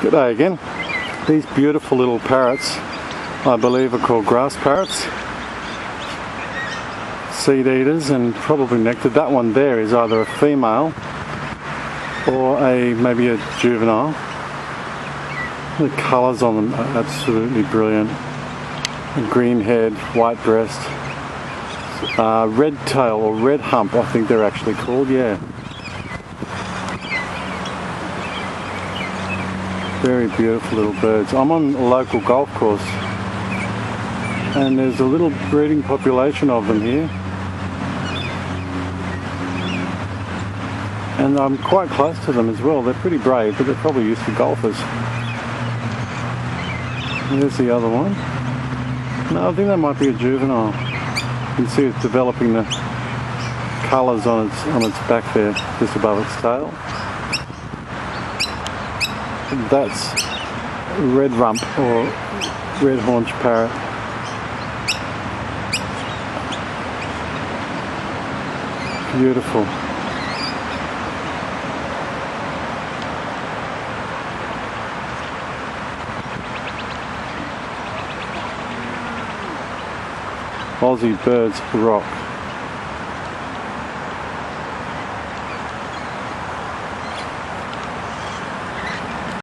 G'day again. These beautiful little parrots, I believe, are called grass parrots. Seed eaters and probably nectar. That one there is either a female or maybe a juvenile. The colours on them are absolutely brilliant. Green head, white breast, red tail or red hump, I think they're actually called, yeah. Very beautiful little birds. I'm on a local golf course and there's a little breeding population of them here. And I'm quite close to them as well. They're pretty brave, but they're probably used to golfers. And there's the other one. No, I think that might be a juvenile. You can see it's developing the colours on its back there, just above its tail. That's red rump or red haunch parrot. Beautiful. Aussie birds rock.